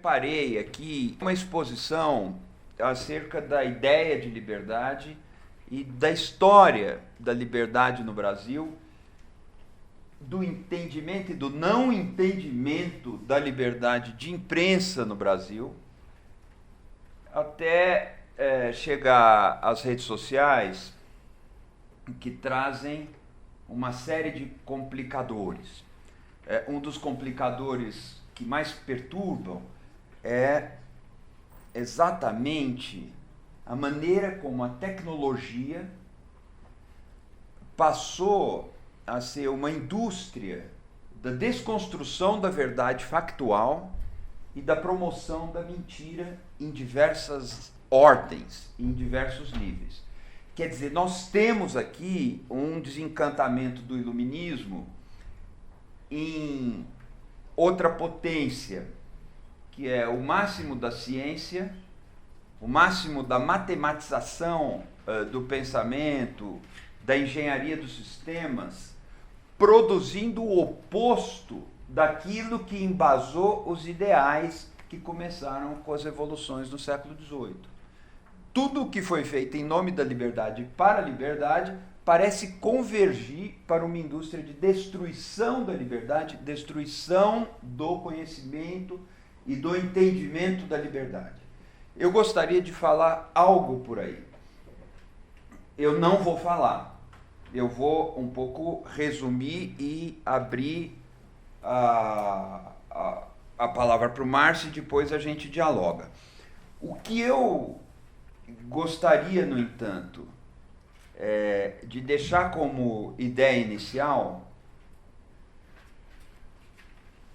preparei aqui uma exposição acerca da ideia de liberdade e da história da liberdade no Brasil, do entendimento e do não entendimento da liberdade de imprensa no Brasil, até chegar às redes sociais, que trazem uma série de complicadores. Um dos complicadores que mais perturbam é exatamente a maneira como a tecnologia passou a ser uma indústria da desconstrução da verdade factual e da promoção da mentira em diversas ordens, em diversos níveis. Quer dizer, nós temos aqui um desencantamento do iluminismo em outra potência, que é o máximo da ciência, o máximo da matematização do pensamento, da engenharia dos sistemas, produzindo o oposto daquilo que embasou os ideais que começaram com as revoluções do século XVIII. Tudo o que foi feito em nome da liberdade e para a liberdade parece convergir para uma indústria de destruição da liberdade, destruição do conhecimento e do entendimento da liberdade. Eu gostaria de falar algo por aí. Eu não vou falar. Eu vou um pouco resumir e abrir a palavra para o Márcio e depois a gente dialoga. O que eu gostaria, no entanto, de deixar como ideia inicial,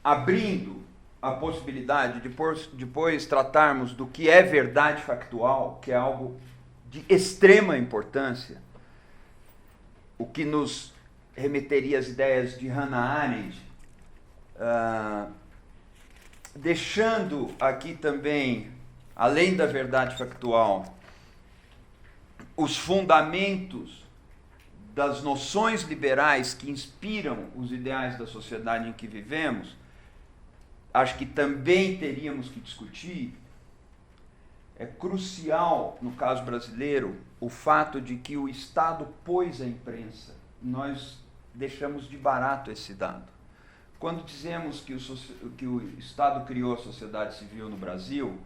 abrindo a possibilidade de depois tratarmos do que é verdade factual, que é algo de extrema importância, o que nos remeteria às ideias de Hannah Arendt, deixando aqui também, além da verdade factual, os fundamentos das noções liberais que inspiram os ideais da sociedade em que vivemos. Acho que também teríamos que discutir. É crucial, no caso brasileiro, o fato de que o Estado pôs a imprensa. Nós deixamos de barato esse dado. Quando dizemos que o Estado criou a sociedade civil no Brasil,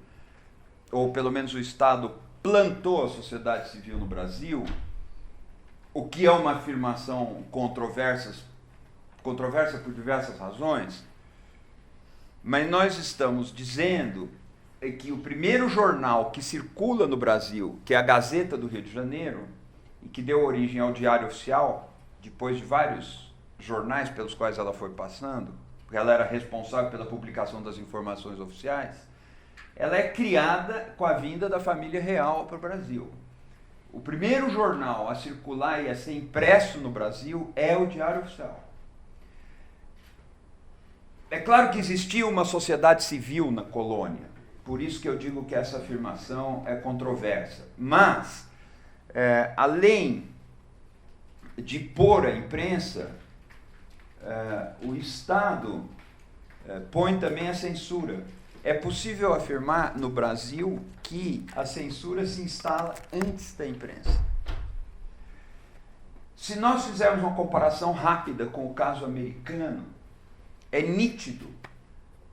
ou pelo menos o Estado plantou a sociedade civil no Brasil, o que é uma afirmação controversa por diversas razões, mas nós estamos dizendo que o primeiro jornal que circula no Brasil, que é a Gazeta do Rio de Janeiro, e que deu origem ao Diário Oficial, depois de vários jornais pelos quais ela foi passando, porque ela era responsável pela publicação das informações oficiais, ela é criada com a vinda da família real para o Brasil. O primeiro jornal a circular e a ser impresso no Brasil é o Diário Oficial. É claro que existia uma sociedade civil na colônia, por isso que eu digo que essa afirmação é controversa. Mas, além de pôr a imprensa, o Estado põe também a censura. É possível afirmar no Brasil que a censura se instala antes da imprensa. Se nós fizermos uma comparação rápida com o caso americano, é nítido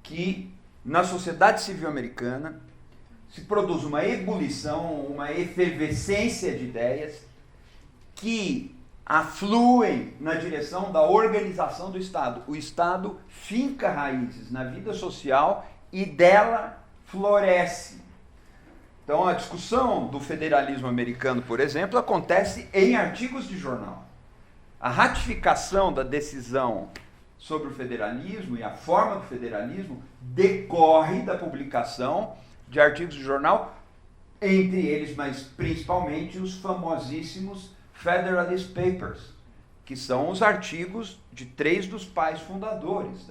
que na sociedade civil americana se produz uma ebulição, uma efervescência de ideias que afluem na direção da organização do Estado. O Estado finca raízes na vida social e dela floresce. Então, a discussão do federalismo americano, por exemplo, acontece em artigos de jornal. A ratificação da decisão sobre o federalismo e a forma do federalismo decorre da publicação de artigos de jornal, entre eles, mas principalmente, os famosíssimos Federalist Papers, que são os artigos de 3 dos pais fundadores.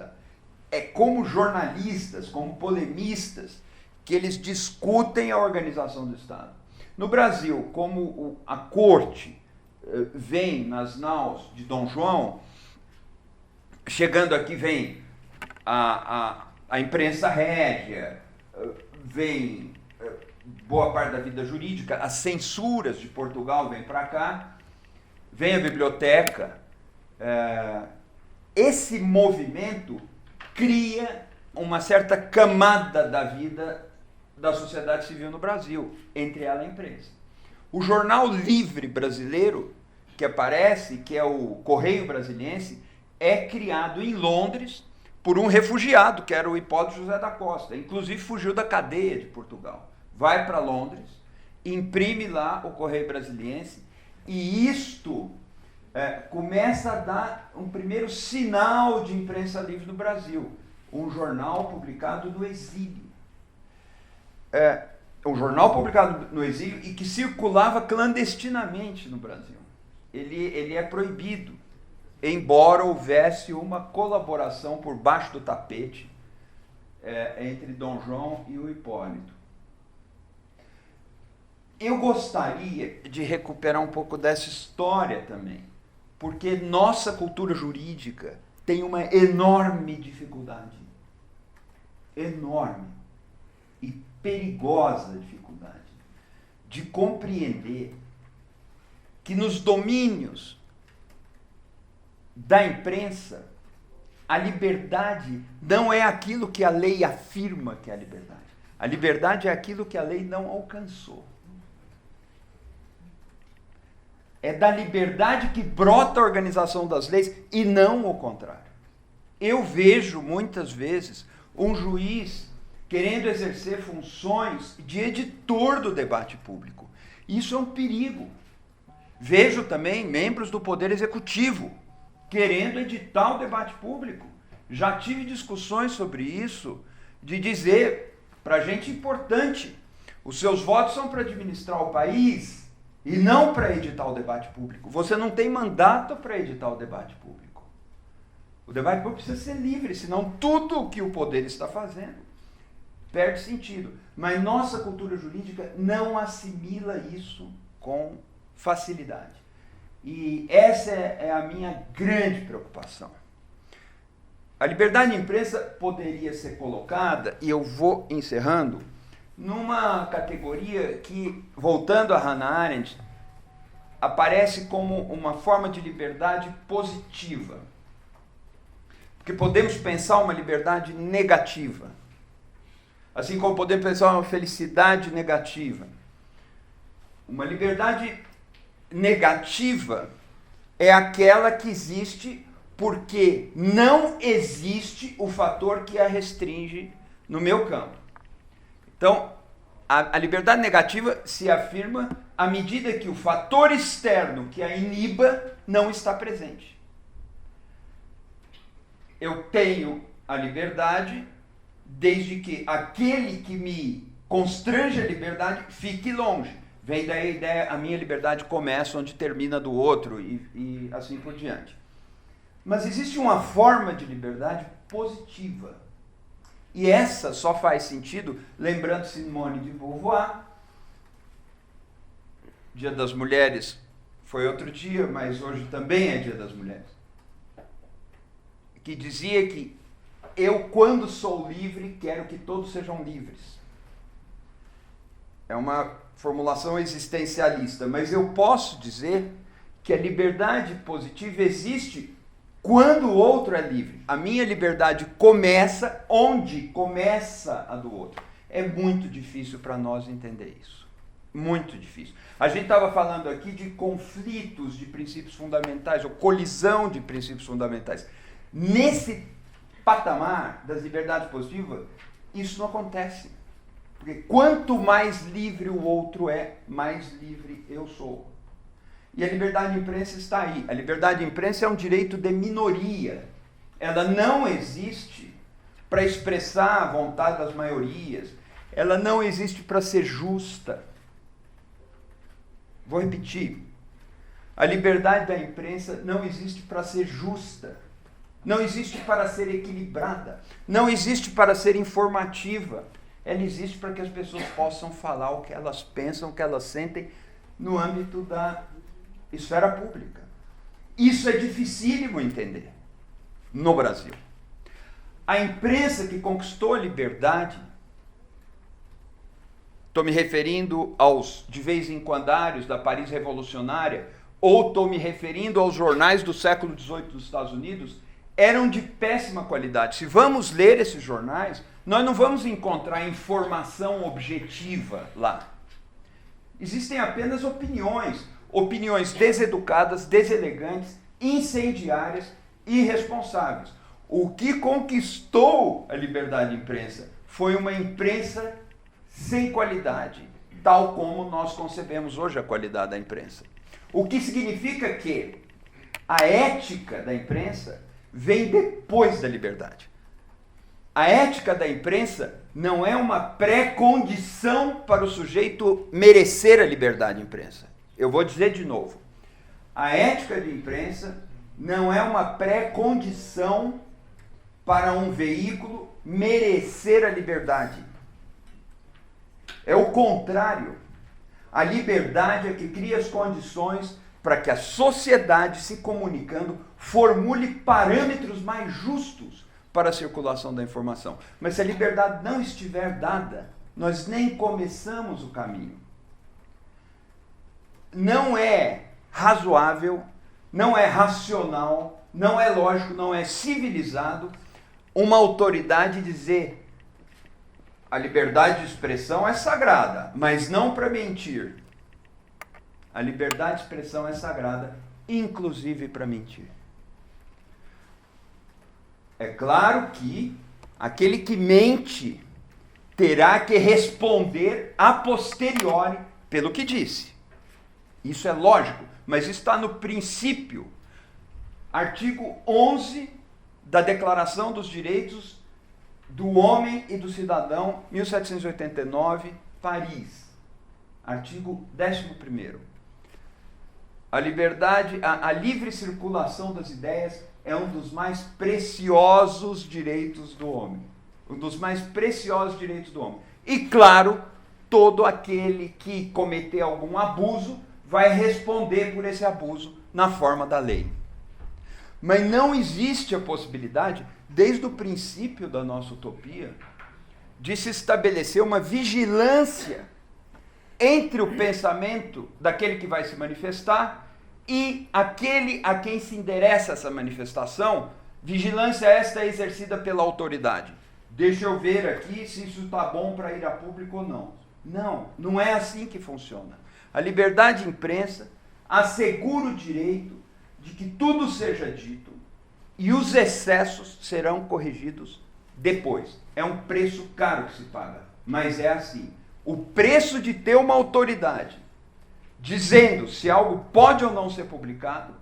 É como jornalistas, como polemistas, que eles discutem a organização do Estado. No Brasil, como a corte vem nas naus de Dom João, chegando aqui vem a imprensa régia, vem boa parte da vida jurídica, as censuras de Portugal vêm para cá, vem a biblioteca. Esse movimento cria uma certa camada da vida da sociedade civil no Brasil, entre ela a imprensa. O jornal livre brasileiro, que aparece, que é o Correio Brasiliense, é criado em Londres por um refugiado, que era o Hipólito José da Costa. Inclusive fugiu da cadeia de Portugal. Vai para Londres, imprime lá o Correio Brasiliense, e isto começa a dar um primeiro sinal de imprensa livre no Brasil. Um jornal publicado no exílio. Um jornal publicado no exílio e que circulava clandestinamente no Brasil. Ele é proibido, embora houvesse uma colaboração por baixo do tapete entre Dom João e o Hipólito. Eu gostaria de recuperar um pouco dessa história também, porque nossa cultura jurídica tem uma enorme dificuldade, enorme e perigosa dificuldade de compreender que nos domínios da imprensa a liberdade não é aquilo que a lei afirma que é a liberdade. A liberdade é aquilo que a lei não alcançou. É da liberdade que brota a organização das leis e não o contrário. Eu vejo muitas vezes um juiz querendo exercer funções de editor do debate público. Isso é um perigo. Vejo também membros do Poder Executivo querendo editar o debate público. Já tive discussões sobre isso, de dizer para gente importante, os seus votos são para administrar o país e não para editar o debate público. Você não tem mandato para editar o debate público. O debate público precisa ser livre, senão tudo o que o poder está fazendo perde sentido. Mas nossa cultura jurídica não assimila isso com facilidade. E essa é a minha grande preocupação. A liberdade de imprensa poderia ser colocada, e eu vou encerrando, numa categoria que, voltando a Hannah Arendt, aparece como uma forma de liberdade positiva. Porque podemos pensar uma liberdade negativa. Assim como podemos pensar uma felicidade negativa. Uma liberdade negativa é aquela que existe porque não existe o fator que a restringe no meu campo. Então, a liberdade negativa se afirma à medida que o fator externo que a iniba não está presente. Eu tenho a liberdade desde que aquele que me constrange a liberdade fique longe. Vem daí a ideia, a minha liberdade começa onde termina do outro e assim por diante. Mas existe uma forma de liberdade positiva. E essa só faz sentido, lembrando Simone de Beauvoir, Dia das Mulheres foi outro dia, mas hoje também é Dia das Mulheres, que dizia que eu, quando sou livre, quero que todos sejam livres. É uma formulação existencialista, mas eu posso dizer que a liberdade positiva existe quando o outro é livre. A minha liberdade começa onde começa a do outro. É muito difícil para nós entender isso. Muito difícil. A gente estava falando aqui de conflitos de princípios fundamentais, ou colisão de princípios fundamentais. Nesse patamar das liberdades positivas, isso não acontece. Porque quanto mais livre o outro é, mais livre eu sou. E a liberdade de imprensa está aí. A liberdade de imprensa é um direito de minoria. Ela não existe para expressar a vontade das maiorias. Ela não existe para ser justa. Vou repetir. A liberdade da imprensa não existe para ser justa. Não existe para ser equilibrada. Não existe para ser informativa. Ela existe para que as pessoas possam falar o que elas pensam, o que elas sentem no âmbito da esfera pública. Isso é dificílimo entender no Brasil. A imprensa que conquistou a liberdade estou me referindo aos de vez em quandários da Paris Revolucionária, ou estou me referindo aos jornais do século XVIII dos Estados Unidos, eram de péssima qualidade. Se vamos ler esses jornais, nós não vamos encontrar informação objetiva lá. Existem apenas opiniões deseducadas, deselegantes, incendiárias, irresponsáveis. O que conquistou a liberdade de imprensa foi uma imprensa sem qualidade, tal como nós concebemos hoje a qualidade da imprensa. O que significa que a ética da imprensa vem depois da liberdade. A ética da imprensa não é uma pré-condição para o sujeito merecer a liberdade de imprensa. Eu vou dizer de novo. A ética de imprensa não é uma pré-condição para um veículo merecer a liberdade. É o contrário. A liberdade é que cria as condições para que a sociedade, se comunicando, formule parâmetros mais justos para a circulação da informação. Mas se a liberdade não estiver dada, nós nem começamos o caminho. Não é razoável, não é racional, não é lógico, não é civilizado uma autoridade dizer a liberdade de expressão é sagrada, mas não para mentir. A liberdade de expressão é sagrada, inclusive para mentir. É claro que aquele que mente terá que responder a posteriori pelo que disse. Isso é lógico, mas está no princípio. Artigo 11 da Declaração dos Direitos do Homem e do Cidadão, 1789, Paris. Artigo 11º. A liberdade, a livre circulação das ideias é um dos mais preciosos direitos do homem. Um dos mais preciosos direitos do homem. E, claro, todo aquele que cometer algum abuso vai responder por esse abuso na forma da lei. Mas não existe a possibilidade, desde o princípio da nossa utopia, de se estabelecer uma vigilância entre o pensamento daquele que vai se manifestar e aquele a quem se endereça essa manifestação. Vigilância esta é exercida pela autoridade. Deixa eu ver aqui se isso está bom para ir a público ou não. Não, não é assim que funciona. A liberdade de imprensa assegura o direito de que tudo seja dito e os excessos serão corrigidos depois. É um preço caro que se paga, mas é assim. O preço de ter uma autoridade dizendo se algo pode ou não ser publicado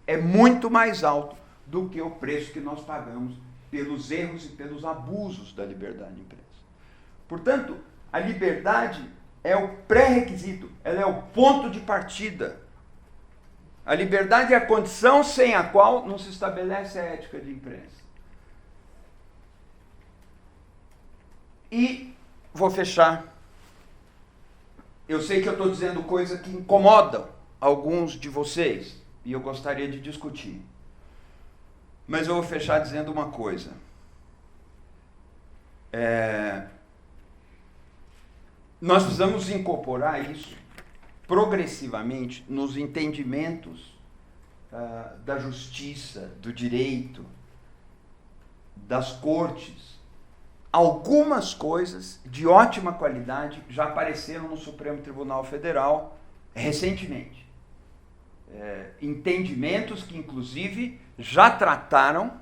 é muito mais alto do que o preço que nós pagamos pelos erros e pelos abusos da liberdade de imprensa. Portanto, a liberdade é o pré-requisito, ela é o ponto de partida. A liberdade é a condição sem a qual não se estabelece a ética de imprensa. E vou fechar. Eu sei que eu estou dizendo coisas que incomodam alguns de vocês, e eu gostaria de discutir. Mas eu vou fechar dizendo uma coisa. Nós precisamos incorporar isso progressivamente nos entendimentos da justiça, do direito, das cortes. Algumas coisas de ótima qualidade já apareceram no Supremo Tribunal Federal recentemente. Entendimentos que, inclusive, já trataram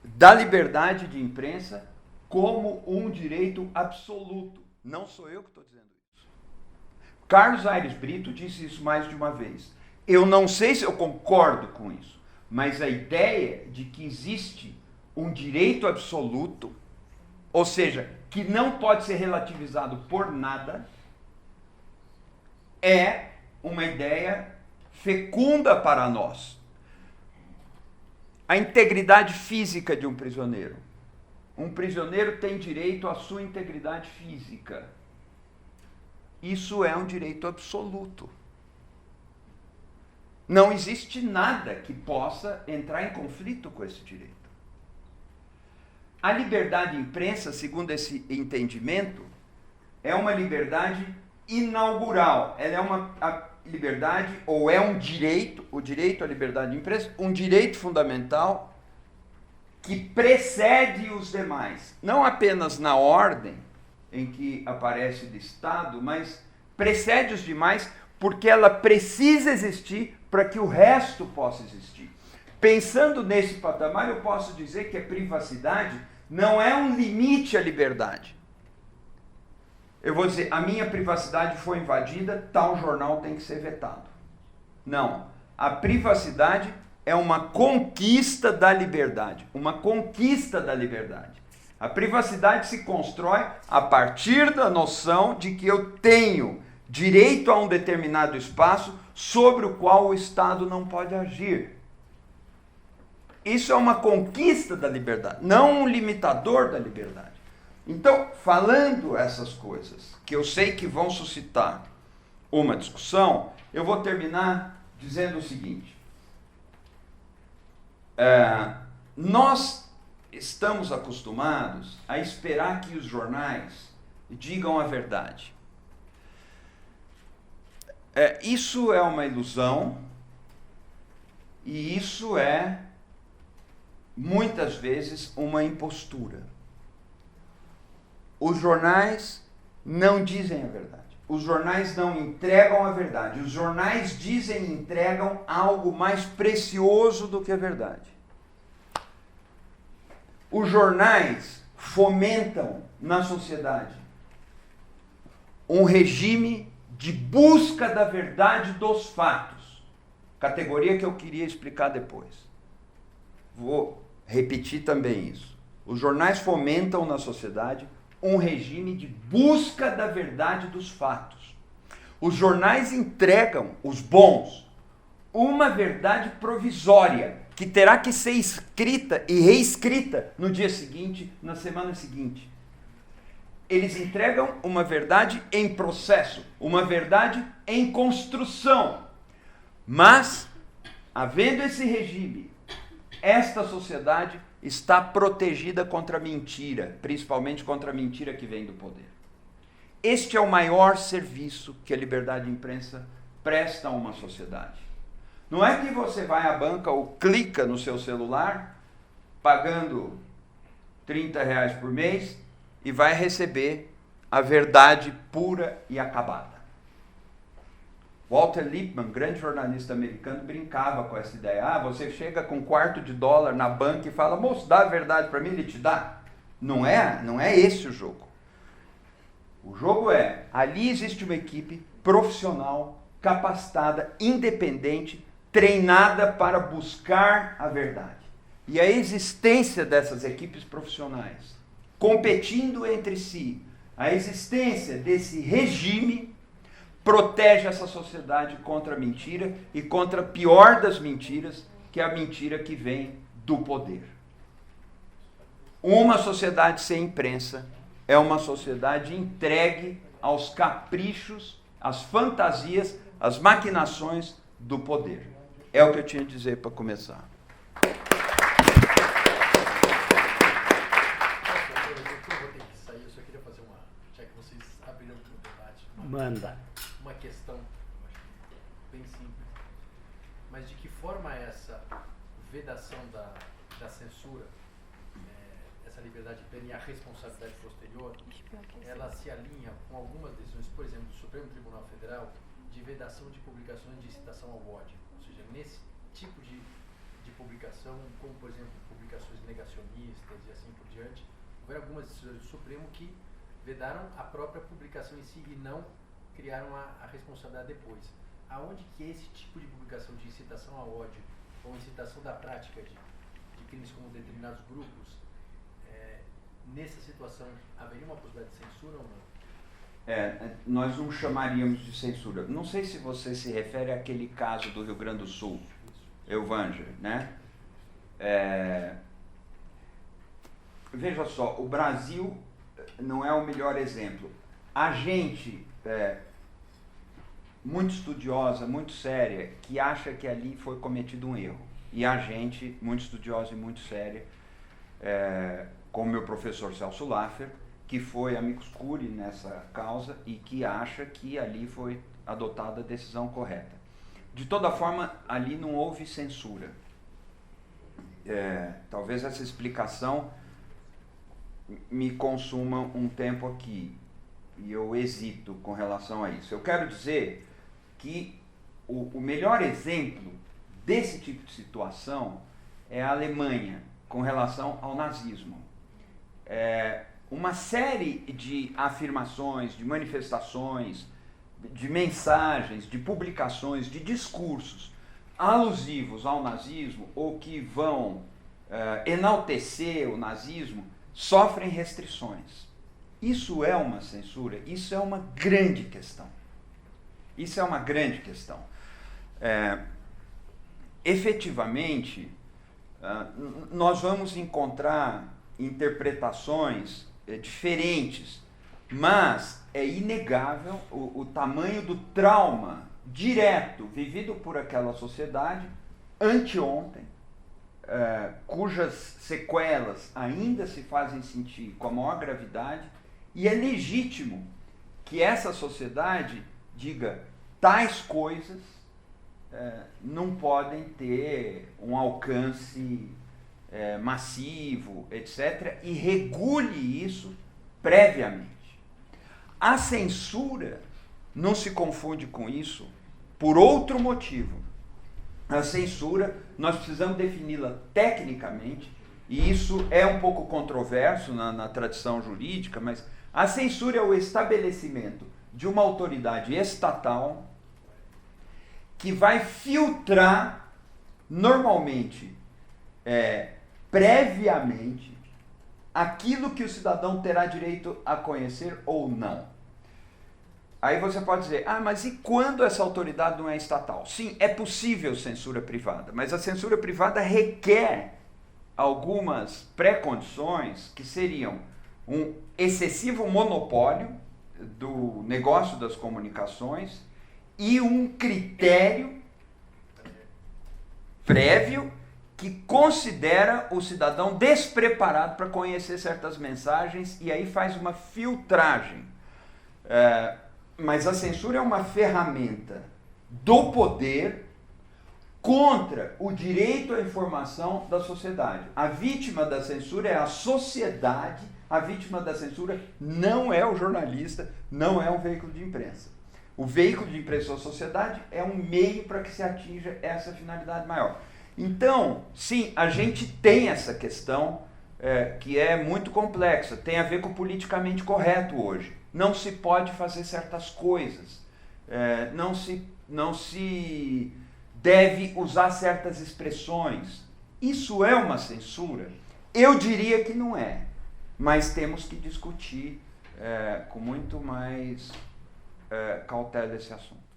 da liberdade de imprensa como um direito absoluto. Não sou eu que estou dizendo isso. Carlos Aires Brito disse isso mais de uma vez. Eu não sei se eu concordo com isso, mas a ideia de que existe um direito absoluto, ou seja, que não pode ser relativizado por nada, é uma ideia fecunda para nós. A integridade física de um prisioneiro. Um prisioneiro tem direito à sua integridade física. Isso é um direito absoluto. Não existe nada que possa entrar em conflito com esse direito. A liberdade de imprensa, segundo esse entendimento, é uma liberdade inaugural. Ela é a liberdade, ou é um direito, o direito à liberdade de imprensa, um direito fundamental que precede os demais. Não apenas na ordem em que aparece de Estado, mas precede os demais porque ela precisa existir para que o resto possa existir. Pensando nesse patamar, eu posso dizer que a privacidade não é um limite à liberdade. Eu vou dizer, a minha privacidade foi invadida, tal jornal tem que ser vetado. Não. A privacidade é uma conquista da liberdade. Uma conquista da liberdade. A privacidade se constrói a partir da noção de que eu tenho direito a um determinado espaço sobre o qual o Estado não pode agir. Isso é uma conquista da liberdade, não um limitador da liberdade. Então, falando essas coisas, que eu sei que vão suscitar uma discussão, eu vou terminar dizendo o seguinte. Nós estamos acostumados a esperar que os jornais digam a verdade. Isso é uma ilusão e isso é, muitas vezes, uma impostura. Os jornais não dizem a verdade. Os jornais não entregam a verdade. Os jornais dizem e entregam algo mais precioso do que a verdade. Os jornais fomentam na sociedade um regime de busca da verdade dos fatos. Categoria que eu queria explicar depois. Vou repetir também isso. Os jornais fomentam na sociedade um regime de busca da verdade dos fatos. Os jornais entregam, os bons, uma verdade provisória que terá que ser escrita e reescrita no dia seguinte, na semana seguinte. Eles entregam uma verdade em processo, uma verdade em construção. Mas, havendo esse regime, esta sociedade está protegida contra a mentira, principalmente contra a mentira que vem do poder. Este é o maior serviço que a liberdade de imprensa presta a uma sociedade. Não é que você vai à banca ou clica no seu celular, pagando R$30 por mês, e vai receber a verdade pura e acabada. Walter Lippmann, grande jornalista americano, brincava com essa ideia. Você chega com $1/4 na banca e fala, moço, dá a verdade para mim, ele te dá. Não é esse o jogo. O jogo ali existe uma equipe profissional, capacitada, independente, treinada para buscar a verdade. E a existência dessas equipes profissionais, competindo entre si, a existência desse regime protege essa sociedade contra a mentira e contra a pior das mentiras, que é a mentira que vem do poder. Uma sociedade sem imprensa é uma sociedade entregue aos caprichos, às fantasias, às maquinações do poder. É o que eu tinha a dizer para começar. Manda. Uma questão bem simples. Mas de que forma essa vedação da censura, essa liberdade plena e a responsabilidade posterior, ela se alinha com algumas decisões, por exemplo, do Supremo Tribunal Federal, de vedação de publicações de incitação ao ódio? Ou seja, nesse tipo de publicação, como, por exemplo, publicações negacionistas e assim por diante, houveram algumas decisões do Supremo que vedaram a própria publicação em si e não criaram a responsabilidade depois. Aonde que esse tipo de publicação de incitação ao ódio ou incitação da prática de crimes como determinados grupos, nessa situação, haveria uma possibilidade de censura ou não? Nós não chamaríamos de censura. Não sei se você se refere àquele caso do Rio Grande do Sul, Elvanger, né? Veja só, o Brasil não é o melhor exemplo. A gente, muito estudiosa, muito séria, que acha que ali foi cometido um erro. E a gente, muito estudiosa e muito séria, como meu professor Celso Laffer, que foi amicus curiae nessa causa e que acha que ali foi adotada a decisão correta. De toda forma, ali não houve censura. Talvez essa explicação me consuma um tempo aqui, e eu hesito com relação a isso. Eu quero dizer que o melhor exemplo desse tipo de situação é a Alemanha, com relação ao nazismo. Uma série de afirmações, de manifestações, de mensagens, de publicações, de discursos alusivos ao nazismo ou que vão enaltecer o nazismo, sofrem restrições. Isso é uma censura? Isso é uma grande questão. Isso é uma grande questão. Efetivamente, nós vamos encontrar interpretações diferentes, mas é inegável o tamanho do trauma direto vivido por aquela sociedade anteontem, cujas sequelas ainda se fazem sentir com a maior gravidade, e é legítimo que essa sociedade diga tais coisas não podem ter um alcance massivo, etc., e regule isso previamente. A censura não se confunde com isso por outro motivo. A censura, nós precisamos defini-la tecnicamente, e isso é um pouco controverso na tradição jurídica, mas a censura é o estabelecimento de uma autoridade estatal que vai filtrar, normalmente, previamente, aquilo que o cidadão terá direito a conhecer ou não. Aí você pode dizer, mas e quando essa autoridade não é estatal? Sim, é possível censura privada, mas a censura privada requer algumas pré-condições que seriam um excessivo monopólio do negócio das comunicações e um critério prévio que considera o cidadão despreparado para conhecer certas mensagens e aí faz uma filtragem. Mas a censura é uma ferramenta do poder contra o direito à informação da sociedade. A vítima da censura é a sociedade, a vítima da censura não é o jornalista, não é um veículo de imprensa. O veículo de imprensa da sociedade é um meio para que se atinja essa finalidade maior. Então, sim, a gente tem essa questão que é muito complexa, tem a ver com o politicamente correto hoje. Não se pode fazer certas coisas, não se deve usar certas expressões. Isso é uma censura? Eu diria que não é, mas temos que discutir com muito mais cautela esse assunto.